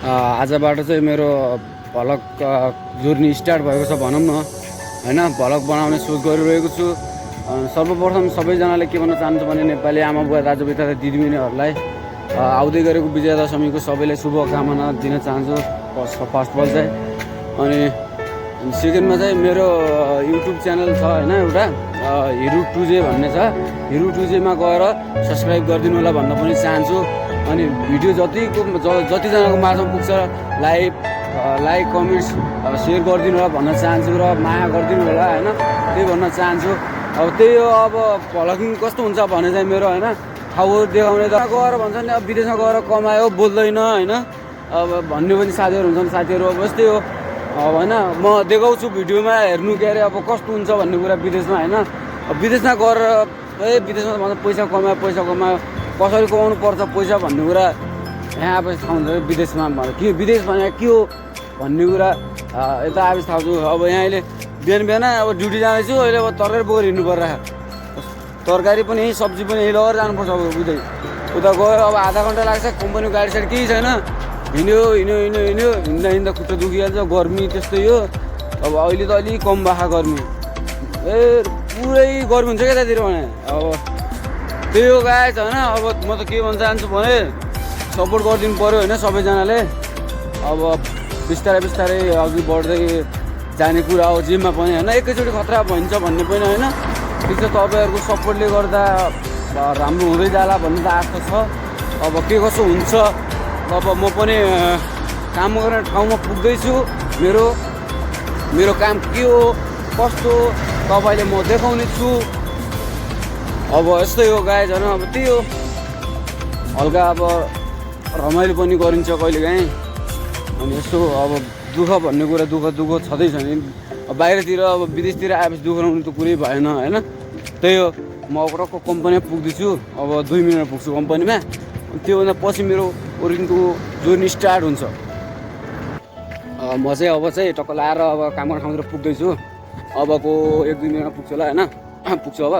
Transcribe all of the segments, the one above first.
आजबाट चाहिँ मेरो vlog journey start भएको छ भनौँ न हैन। भ्लग बनाउने सोच गरिरहेको छु। सर्वप्रथम सबैजनाले के भन्न चाहन्छु भने नेपाली आमा बुवा दाजुभाइ तथा दिदीबहिनीहरूलाई आउँदै गरेको विजया दशमीको सबैलाई शुभकामना दिन चाहन्छु फर्स्ट अफ अल चाहिँ। अनि सेकेन्डमा चाहिँ मेरो युट्युब च्यानल छ हैन, एउटा हिरु 2J भन्ने छ। हिरु 2J मा गएर सब्सक्राइब गरिदिनु होला भन्न पनि चाहन्छु। अनि भिडियो जतिजनाको माझमा पुग्छ लाइक कमेन्ट्स सेयर गरिदिनु होला भन्न चाहन्छु र माया गरिदिनु होला हैन, त्यही भन्न चाहन्छु। अब त्यही हो, अब भ्लगिङ कस्तो हुन्छ भने चाहिँ मेरो हैन ठाउँहरू देखाउने त गएर भन्छ नि, अब विदेशमा गएर कमायो बोल्दैन हैन, अब भन्ने पनि साथीहरू हुन्छन्। साथीहरू अब यस्तै हो अब हैन, म देखाउँछु भिडियोमा हेर्नु के अरे अब कस्तो हुन्छ भन्ने कुरा विदेशमा हैन। अब विदेशमा गएर विदेशमा भन्छ पैसा कमायो कसरी कमाउनु पर्छ पैसा भन्ने कुरा यहाँ आएपछि थाहा हुन्छ। विदेशमा के विदेश भने के हो भन्ने कुरा यता आएपछि थाहा छु। अब यहाँ अहिले बिहान अब ड्युटी जाँदैछु, अहिले अब तरकारी बोकेर हिँड्नु पर्छ। तरकारी पनि सब्जी पनि यही लगेर जानुपर्छ। अब उता गयो अब आधा घन्टा लाग्छ, कम्पनीको गाडी साडी केही छैन, हिँड्दा खुट्टा दुखिहाल्छ। गर्मी त्यस्तै हो। अब अहिले त अलिक कम बाखा गर्मी, पुरै गर्मी हुन्छ क्या त्यतिर भने। अब त्यही हो गाइस होइन। अब म त के भन्न चाहन्छु भने सपोर्ट गरिदिनु पऱ्यो होइन सबैजनाले। अब बिस्तारै अघि बढ्दै जाने कुरा हो जिममा पनि होइन, एकैचोटि खतरा भइन्छ भन्ने पनि होइन। ठिक छ, तपाईँहरूको सपोर्टले गर्दा राम्रो हुँदै जाला भन्ने त आशा छ। अब के कसो हुन्छ, अब म पनि काम गर्ने ठाउँमा पुग्दैछु। मेरो काम के हो कस्तो तपाईँले म देखाउने छु। अब यस्तै हो गाइज होइन। अब त्यही हो, हल्का अब रमाइलो पनि गरिन्छ कहिलेकाहीँ। अनि यस्तो अब दुःख भन्ने कुरा दुःख छँदैछ नि। बाहिरतिर अब विदेशतिर आएपछि दुःख नहुनु त कुरै भएन होइन। त्यही हो, म टक्क कम्पनीमा पुग्दैछु। अब 2 मिनटमा पुग्छु कम्पनीमा। त्योभन्दा पछि मेरो ओरिजिनको जर्नी स्टार्ट हुन्छ। म चाहिँ अब टक्क लाएर अब काम गर्ने ठाउँतिर पुग्दैछु। अबको 1-2 मिनटमा पुग्छु होला होइन, पुग्छु अब।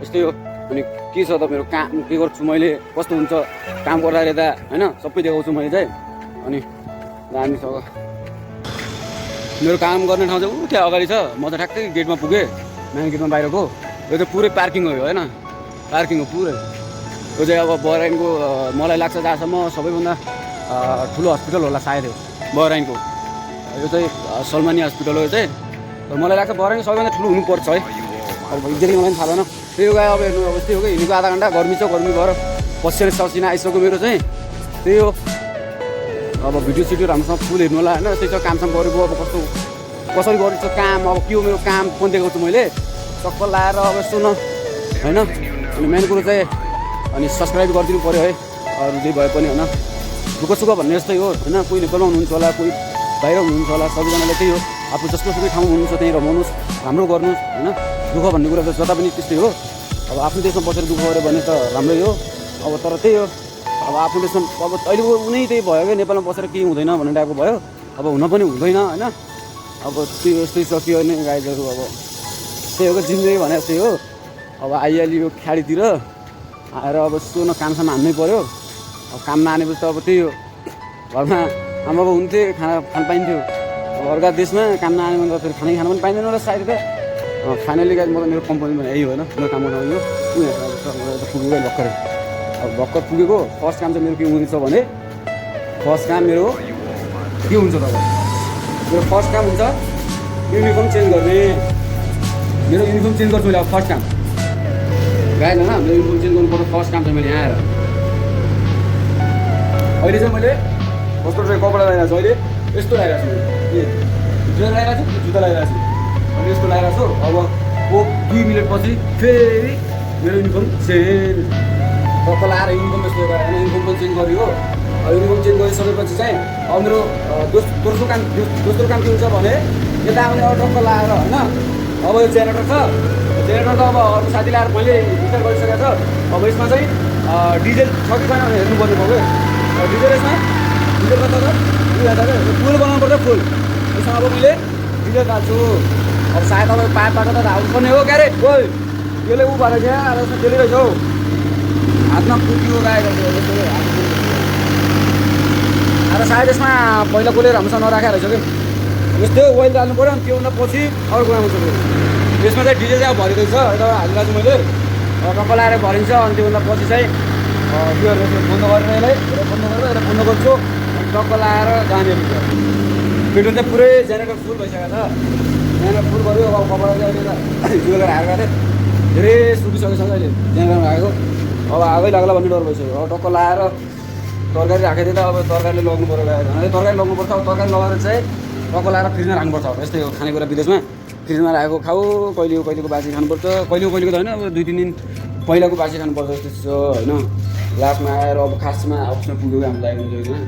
यस्तै हो। अनि के छ त मेरो काम के गर्छु मैले, कस्तो हुन्छ काम गर्दाखेरि त होइन, सबै देखाउँछु मैले चाहिँ। अनि दामी छ मेरो काम गर्ने ठाउँ चाहिँ त्यहाँ अगाडि छ। म त ठ्याक्कै गेटमा पुगेँ, मेन गेटमा बाहिरको। यो चाहिँ पुरै पार्किङ हो होइन, पार्किङ हो पुरै। यो चाहिँ अब बहराइनको मलाई लाग्छ जहाँसम्म सबैभन्दा ठुलो हस्पिटल होला सायद हो बहराइनको। यो चाहिँ सलमानी हस्पिटल हो यो चाहिँ। मलाई लाग्छ बहराइनको सबैभन्दा ठुलो हुनुपर्छ है। अब देख्ने मलाई पनि थाहा भएन। त्यही गयो अब हेर्नु, अब त्यही हो कि हिँडेको आधा घन्टा गर्मी भएर पसिना आइसक्यो मेरो चाहिँ। त्यही हो। अब भिडियो राम्रोसँग फुल हेर्नु होला होइन। त्यही छ, कामसाम गरेको अब कसरी गरिन्छ काम, अब के हो मेरो काम पनि देखाउँछु मैले। चक्कर लाएर अब यस्तो न होइन। अनि मेन कुरो चाहिँ अनि सब्सक्राइब गरिदिनु पऱ्यो है, अरू जे भए पनि होइन। दुःख सुख भन्ने जस्तै हो होइन। कोही नेपालमा हुनुहुन्छ होला, कोही बाहिर हुनुहुन्छ होला, सबैजनाले त्यही हो। आफू जस्तो सुकै ठाउँमा हुनुहुन्छ त्यहीँ रमाउनुहोस्, राम्रो गर्नुहोस् होइन। दुःख भन्ने कुरा त जता पनि त्यस्तै हो। अब आफ्नो देशमा बसेर दुःख गऱ्यो भने त राम्रै हो। अब तर त्यही हो, अब आफ्नो देशमा अब अहिलेको उनी त्यही भयो क्या, नेपालमा बसेर केही हुँदैन भन्ने टाइपको भयो। अब हुन पनि हुँदैन होइन। अब त्यो यस्तै सकियो भने गाइजहरू अब त्यही हो क्या, जिन्दगी भने जस्तै हो। अब आइहाल्यो ख्याडीतिर आएर अब यस्तो न कामसाम हान्नै पऱ्यो। अब काम नहानेपछि त अब त्यही हो, घरमा आमाको हुन्थे खाना पाइन्थ्यो। अब अर्का देशमा काम नआने भने त फेरि खाना पनि पाइँदैन होला सायद। फाइनली गाइज म त मेरो कम्पनीमा यही हो होइन, मेरो काम गर्न यो पुगेको भर्खरै। अब भर्खर पुगेको फर्स्ट काम चाहिँ मेरो के हुँदैछ भने, फर्स्ट काम मेरो के हुन्छ त मेरो फर्स्ट काम हुन्छ युनिफर्म चेन्ज गर्ने। मेरो युनिफर्म चेन्ज गर्छु मैले अब फर्स्ट काम गाइज होइन। मेरो युनिफर्म चेन्ज गर्नुपर्छ फर्स्ट काम चाहिँ मैले यहाँ आएर। अहिले चाहिँ मैले कस्तो चाहिँ कपडा लगाइरहेको छु, अहिले यस्तो लगाइरहेको छु, ड्रेस लगाइरहेको छु, जुत्ता लगाइरहेको छु, अनि यस्तो लगाइरहेको छु। अब 2 मिनटपछि फेरि मेरो युनिफर्म चेन्ज टक्क लाएर युनिफर्म यस्तो होइन, युनिफर्म पनि चेन्ज गरेको। युनिफर्म चेन्ज गरिसकेपछि चाहिँ अब मेरो दोस्रो काम के हुन्छ भने यता आउने अब टक्क लाएर होइन। अब यो जेनेरेटर छ, जेनेरेटर त अब अरू साथीले आएर मैले विचार गरिसकेको छ। अब यसमा चाहिँ डिजेल छ कि छैन हेर्नु पर्ने भयो क्या। डिजेल यसमा डिजेल त फुल बनाउनु पर्छ, फुल यसमा अब मैले डिजेल हाल्छु। अब सायद अब पाइपबाट त हाल्नुपर्ने हो क्या अरे। ओइ यसले ऊ भएर क्या यसमा खेलिरहेछ हौ, हातमा पुग्यो गाएको। तर सायद यसमा पहिला कसले राम्रोसँग नराखेको रहेछ कि यस्तै ओइल हाल्नु पऱ्यो अनि त्योभन्दा पछि अर्को आउँछ फेरि यसमा चाहिँ डिजेल चाहिँ अब भरिँदैछ यता हालिरहेको छु मैले टक्क लगाएर भरिन्छ अनि त्योभन्दा पछि चाहिँ त्योहरू बन्द गरेर यसलाई बन्द गरेर यसलाई बन्द गर्छु अनि टक्क लगाएर जाने पेट्रोल चाहिँ पुरै जेनेरेटर फुल भइसकेको छ जेनेरेटर फुल गऱ्यो अब कपडा चाहिँ अहिले जुलेर हालेर धेरै सुकिसकेको छ अहिले जेनेरेटरमा राखेको अब आगै लाग्ला भन्ने डर भइसक्यो अब टक्क लगाएर तरकारी राखेको थिएँ त अब तरकारीले लग्नु पऱ्यो तरकारी लग्नुपर्छ अब तरकारी लगाएर चाहिँ टक्क लगाएर फ्रिजमा राख्नुपर्छ अब यस्तै हो खानेकुरा विदेशमा फ्रिजमा राखेको खाऊ कहिलेको बासी खानुपर्छ कहिलेको त होइन अब 2-3 दिन पहिलाको बासी खानुपर्छ जस्तो होइन लास्टमा आएर अब खासमा अफिसमा पुग्यो हाम्रो लागि हुन्छ होइन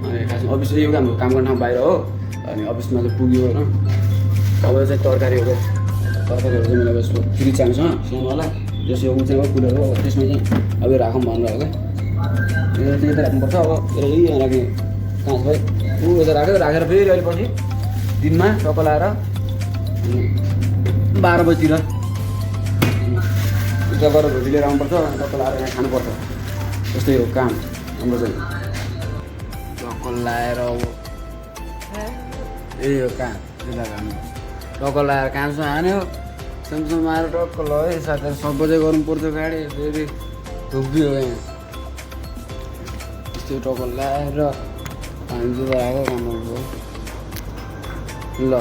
अनि खासमा अफिस यो हाम्रो काम गर्ने ठाउँ बाहिर हो अनि अफिसमा चाहिँ पुग्यो होइन अब चाहिँ तरकारी हो क्या तरकारीहरू चाहिँ मलाई यसको फ्रिज चाहिन्छ सानोवाला जस्तो ऊ चाहिँ हो कुलर हो त्यसमा चाहिँ अब यो राखौँ भनेर हो क्या यता राख्नुपर्छ अब यहाँ राख्ने काँच भाइ ऊ यता राखेर फेरि अहिले पछि दिनमा टक्क लगाएर 12 बजीतिर उता गरेर भोलि लिएर आउनुपर्छ टक्क लगाएर यहाँ खानुपर्छ त्यस्तै हो काम हाम्रो चाहिँ टक्क लगाएर अब यही हो काम टक्क लगाएर कामसँग हान्यो सामसुङ आएर टक्क लगायो साथीहरू 7 बजे गर्नु पर्छ गाडी फेरि धुब्बियो यहाँ त्यस्तै टक्क लगाएर हान्छु आएको काम गर्नु ल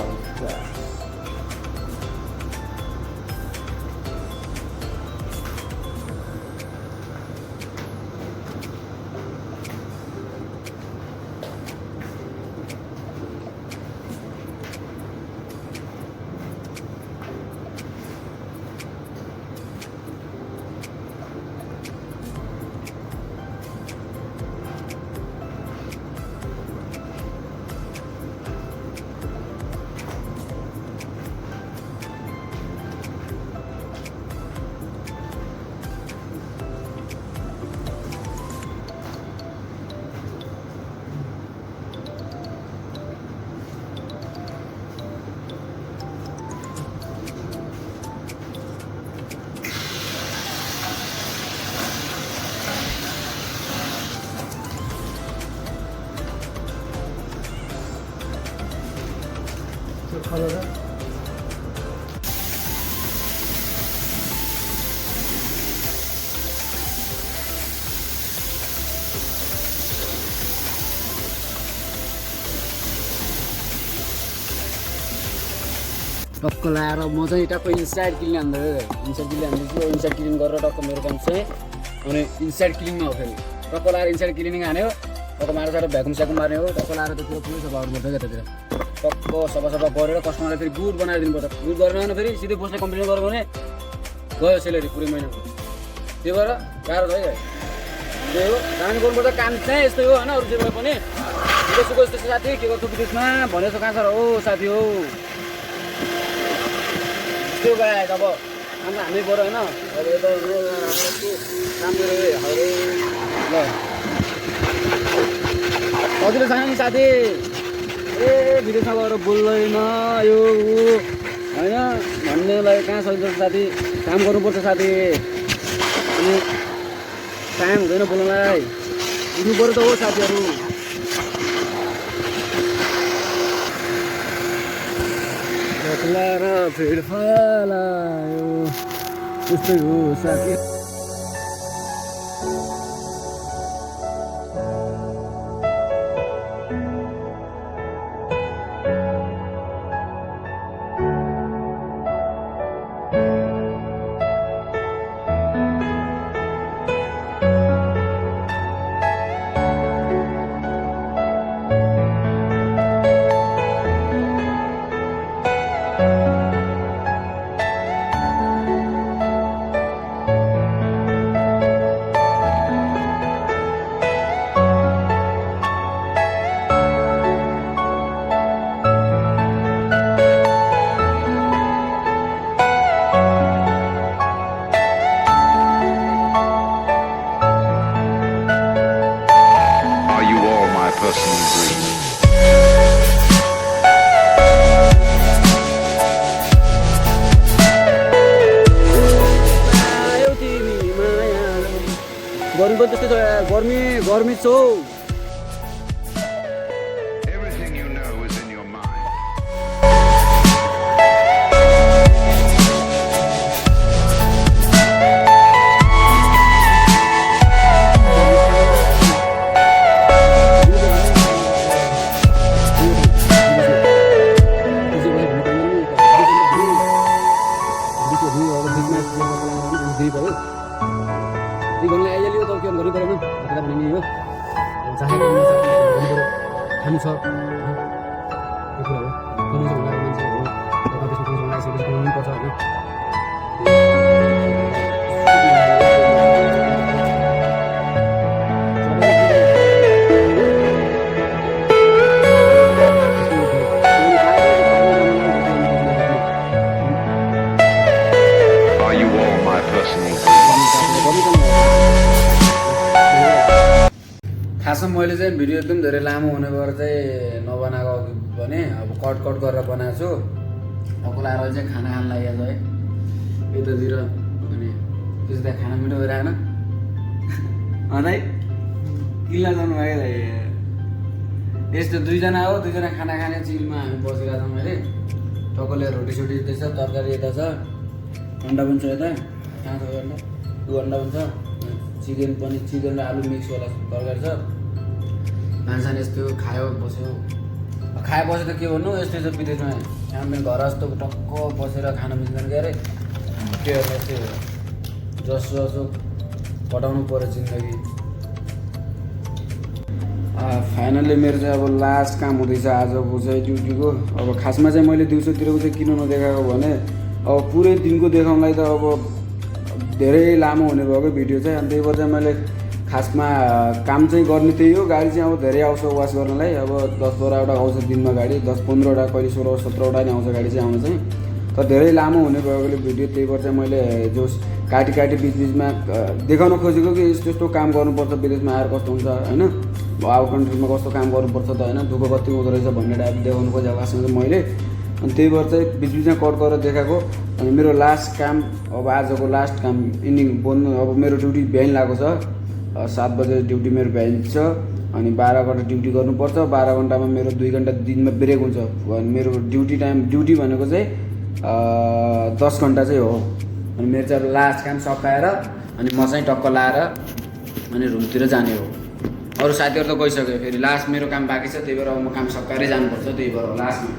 टक्क लगाएर म चाहिँ टक्क इन्साइड क्लिन हान्दैछु इन्साइड क्लिन गरेर टक्क मेरो काम चाहिँ अनि इन्साइड क्लिनमा हो फेरि टक्क लगाएर इन्साइड क्लिनिङ हान्यो टक्क मारेर साह्रो भ्याकुम स्याकुम मार्ने हो टक्क लगाएर त्यतिर पुरै सफा गर्नुपर्छ क्या त्यतिर टक्क सफा गरेर कस्टमरलाई फेरि गुड बनाएर दिनुपर्छ गुड गरेन भने फेरि सिधै बस्ने कम्प्लेन गऱ्यो भने गयो सेलेरी पुरै महिनाको त्यही भएर गाह्रो छ है त्यही हो काम गर्नुपर्छ काम चाहिँ यस्तै हो होइन अरू जे भए पनि सुको यस्तो साथी के गर्छु विदेशमा भनेको कहाँ छ र हो साथी हो त्यो गए अब काम हान्नै पऱ्यो होइन अब यो त काम गरेर ल सजिलो छैन नि साथी ए विदेशमा गएर बोल्दैन यो होइन भन्नेलाई कहाँ सजिलो छ साथी काम गर्नुपर्छ साथी अनि टाइम हुँदैन बोल्नलाई बुझ्नु पऱ्यो त हो साथीहरू लाएर फेरि फलायो त्यस्तै हो साथी गर्मी पनि त्यस्तै छ गर्मी छ हामी छ यो कुरा हो कमाउँछ होला मान्छे हो त्यसमा कमाउँछ होला यसरी कमाउनु पर्छ होइन Are you all my personal? खासमा मैले चाहिँ भिडियो एकदम धेरै लामो हुने भएर चाहिँ नबनाएको अघि भने अब कट गरेर बनाएको छु अकोला आएर चाहिँ खाना खान लागेको छ है यतातिर अनि त्यसो त खाना मिठो भइरहेन अँदै किल्ला जानु भयो यस्तो दुईजना हो दुईजना खाना खाने चिलमा हामी बसेका छौँ अहिले टक्कले रोटी सोटी यतै छ तरकारी यता छ अन्डा पनि छ यता कहाँ छ अन्डा त्यो अन्डा पनि छ चिकन पनि चिकन र आलु मिक्सवाला तरकारी छ मान्छे यस्तो खायो बस्यो खायो बस्यो त के भन्नु यस्तै छ विदेशमा हामी घर जस्तो टक्क बसेर खाना मिल्दैन के अरे त्यो यस्तै हो जसो जसो पठाउनु पऱ्यो जिन्दगी फाइनल्ली मेरो चाहिँ अब लास्ट काम हुँदैछ आजको चाहिँ ड्युटीको अब खासमा चाहिँ मैले दिउँसोतिरको चाहिँ किन नदेखाएको भने अब पुरै दिनको देखाउनलाई त अब धेरै लामो हुने भएको भिडियो चाहिँ अनि त्यही भएर चाहिँ मैले खासमा काम चाहिँ गर्ने त्यही हो गाडी चाहिँ अब धेरै आउँछ वास गर्नलाई अब 10-12वटा आउँछ दिनमा गाडी 10-15वटा कहिले 16-17वटा नै आउँछ गाडी चाहिँ आउनु चाहिँ तर धेरै लामो हुने भएकोले भिडियो त्यही भएर चाहिँ मैले जो काटी बिचबिचमा देखाउन खोजेको कि यस्तो यस्तो काम गर्नुपर्छ विदेशमा आएर कस्तो हुन्छ होइन आउट कन्ट्रीमा कस्तो काम गर्नुपर्छ त होइन दुःख कति हुँदो रहेछ भन्ने टाइप देखाउनु खोजेको खासमा चाहिँ मैले अनि त्यही भएर चाहिँ बिचबिचमा कट गरेर देखाएको अनि मेरो लास्ट काम अब आजको लास्ट काम इन्डिङ बोल्नु अब मेरो ड्युटी बिहान लागेको छ 7 बजे ड्युटी मेरो बिहान छ अनि 12 घन्टा ड्युटी गर्नुपर्छ 12 घन्टामा मेरो 2 घन्टा दिनमा ब्रेक हुन्छ अनि मेरो ड्युटी भनेको चाहिँ 10 घन्टा चाहिँ हो अनि मेरो चाहिँ लास्ट काम सकाएर अनि म चाहिँ टक्क लाएर अनि रुमतिर जाने हो अरू साथीहरू त गइसक्यो फेरि लास्ट मेरो काम बाँकी छ त्यही भएर अब म काम सकाएरै जानुपर्छ त्यही भएर लास्टमा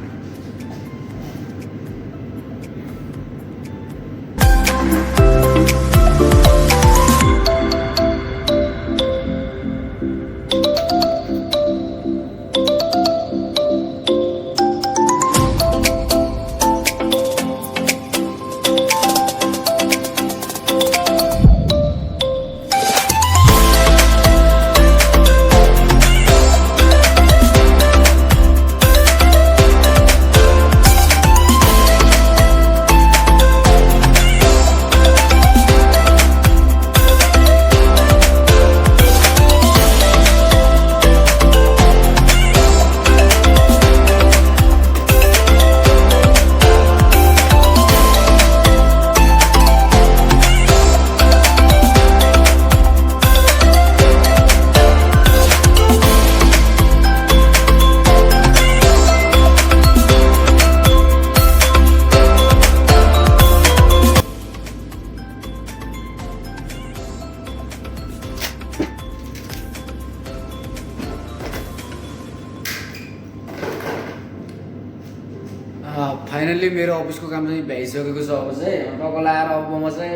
फाइनल्ली मेरो अफिसको काम चाहिँ भ्याइसकेको छ अब चाहिँ टक्क लाएर अब म चाहिँ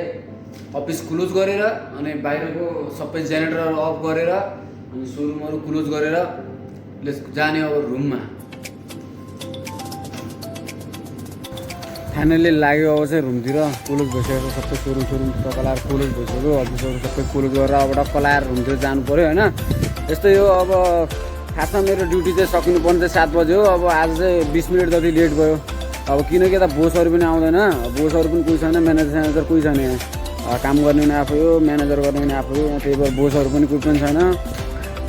अफिस क्लोज गरेर अनि बाहिरको सबै जेनेरेटर अफ गरेर अनि सोरुमहरू क्लोज गरेर जाने अब रुममा फाइनल्ली लाग्यो अब चाहिँ रुमतिर क्लोज भइसकेको सबै सोरुम टक्क लाएर क्लोज भइसक्यो अफिसहरू सबै क्लोज गरेर अब टक्क लाएर रुमतिर जानु पऱ्यो होइन यस्तै हो अब खासमा मेरो ड्युटी चाहिँ सकिनुपर्ने चाहिँ 7 बजे हो अब आज चाहिँ 20 मिनट जति लेट भयो अब किनकि यता बोसहरू पनि आउँदैन बोसहरू पनि कोही छैन म्यानेजर कोही छैन यहाँ काम गर्ने पनि आफै हो म्यानेजर गर्ने पनि आफै हो त्यही भएर बोसहरू पनि कोही पनि छैन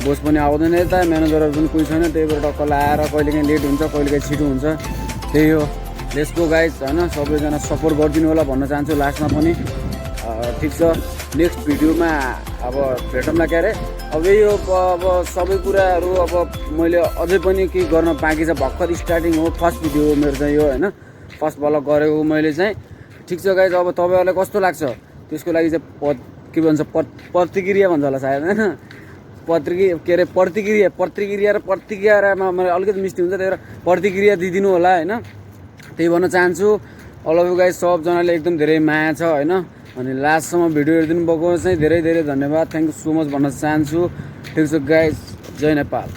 बोस पनि आउँदैन यता म्यानेजरहरू पनि कोही छैन त्यही भएर टक्क लाएर कहिलेकाहीँ लेट हुन्छ कहिलेकाहीँ छिटो हुन्छ त्यही हो लेट्स गो गाइज होइन सबैजना सपोर्ट गरिदिनु होला भन्न चाहन्छु लास्टमा पनि ठिक छ नेक्स्ट भिडियोमा अब भेटौँला के अरे अब यही हो अब सबै कुराहरू अब मैले अझै पनि केही गर्न बाँकी छ भर्खर स्टार्टिङ हो फर्स्ट भिडियो हो मेरो चाहिँ यो होइन फर्स्ट भलग गरेको मैले चाहिँ ठिक छ गाइज अब तपाईँहरूलाई कस्तो लाग्छ त्यसको लागि चाहिँ के भन्छ प्रतिक्रिया भन्छ होला सायद होइन प्रतिक्रियामा मलाई अलिकति मिस्टेक हुन्छ त्यही भएर प्रतिक्रिया दिइदिनु होला होइन त्यही भन्न चाहन्छु अल अफ यु गाइज सबजनाले एकदम धेरै माया छ होइन अनि लास्टसम्म भिडियो हेरिदिनु भएको चाहिँ धेरै धेरै धन्यवाद थ्याङ्क यू सो मच भन्न चाहन्छु ठिक छ गाइज जय नेपाल।